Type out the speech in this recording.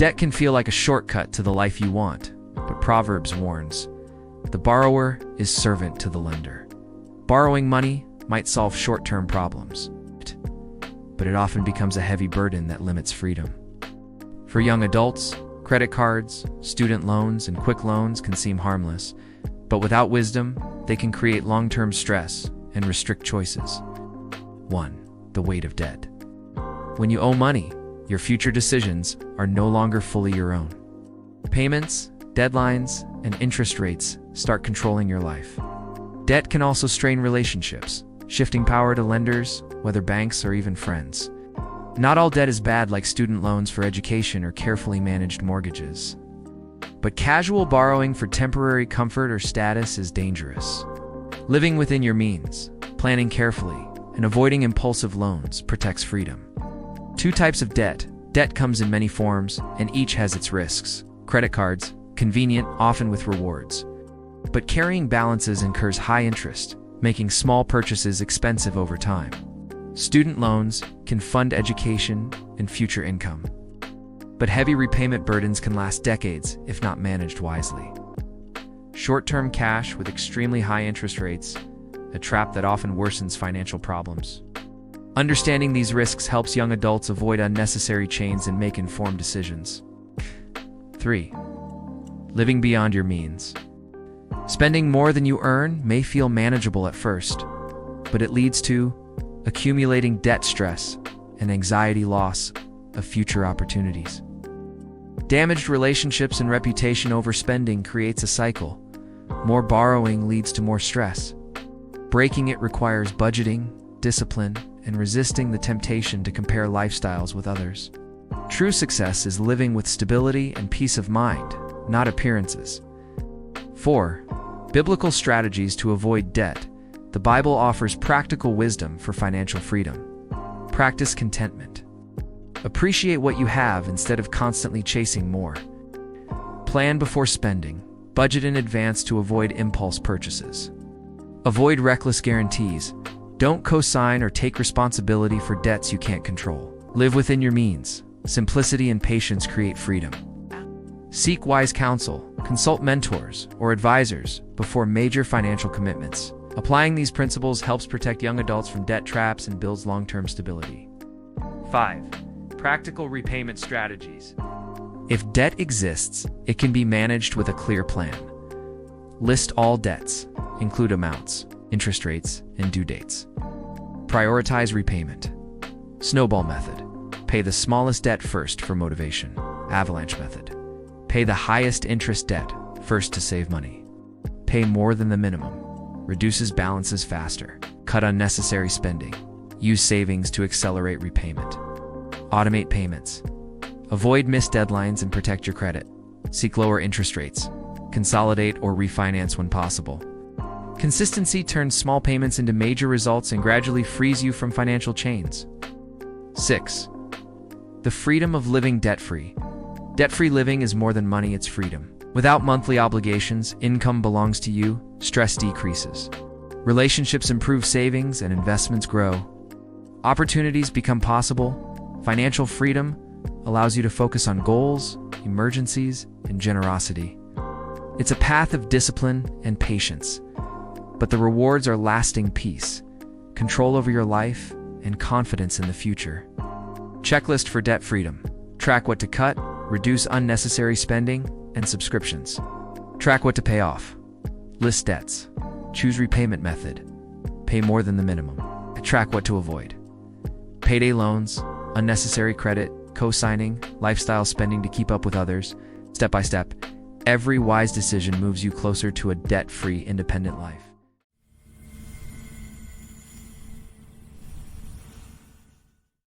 Debt can feel like a shortcut to the life you want, but Proverbs warns, the borrower is servant to the lender. Borrowing money might solve short-term problems, but it often becomes a heavy burden that limits freedom. For young adults, credit cards, student loans, and quick loans can seem harmless, but without wisdom, they can create long-term stress and restrict choices. 1. The weight of debt. When you owe money, your future decisions are no longer fully your own. Payments, deadlines, and interest rates start controlling your life. Debt can also strain relationships, shifting power to lenders, whether banks or even friends. Not all debt is bad, like student loans for education or carefully managed mortgages. But casual borrowing for temporary comfort or status is dangerous. Living within your means, planning carefully, and avoiding impulsive loans protects freedom. 2 types of debt. Debt comes in many forms, and each has its risks. Credit cards, convenient, often with rewards. But carrying balances incurs high interest, making small purchases expensive over time. Student loans can fund education and future income. But heavy repayment burdens can last decades if not managed wisely. Short-term cash with extremely high interest rates, a trap that often worsens financial problems. Understanding these risks helps young adults avoid unnecessary chains and make informed decisions. 3. Living beyond your means. Spending more than you earn may feel manageable at first, but it leads to accumulating debt stress and anxiety loss of future opportunities. Damaged relationships and reputation overspending creates a cycle. More borrowing leads to more stress. Breaking it requires budgeting, discipline, and resisting the temptation to compare lifestyles with others. True success is living with stability and peace of mind, not appearances. 4. Biblical strategies to avoid debt. The Bible offers practical wisdom for financial freedom. Practice contentment. Appreciate what you have instead of constantly chasing more. Plan before spending. Budget in advance to avoid impulse purchases. Avoid reckless guarantees. Don't co-sign or take responsibility for debts you can't control. Live within your means. Simplicity and patience create freedom. Seek wise counsel, consult mentors or advisors before major financial commitments. Applying these principles helps protect young adults from debt traps and builds long-term stability. 5. Practical repayment strategies. If debt exists, it can be managed with a clear plan. List all debts, include amounts, interest rates, and due dates. Prioritize repayment. Snowball method. Pay the smallest debt first for motivation. Avalanche method. Pay the highest interest debt first to save money. Pay more than the minimum. Reduces balances faster. Cut unnecessary spending. Use savings to accelerate repayment. Automate payments. Avoid missed deadlines and protect your credit. Seek lower interest rates. Consolidate or refinance when possible. Consistency turns small payments into major results and gradually frees you from financial chains. 6. The freedom of living debt-free. Debt-free living is more than money, it's freedom. Without monthly obligations, income belongs to you, stress decreases. Relationships improve, savings and investments grow. Opportunities become possible. Financial freedom allows you to focus on goals, emergencies, and generosity. It's a path of discipline and patience, but the rewards are lasting peace, control over your life, and confidence in the future. Checklist for debt freedom. Track what to cut, reduce unnecessary spending, and subscriptions. Track what to pay off. List debts. Choose repayment method. Pay more than the minimum. Track what to avoid. Payday loans, unnecessary credit, co-signing, lifestyle spending to keep up with others. Step by step, every wise decision moves you closer to a debt-free, independent life.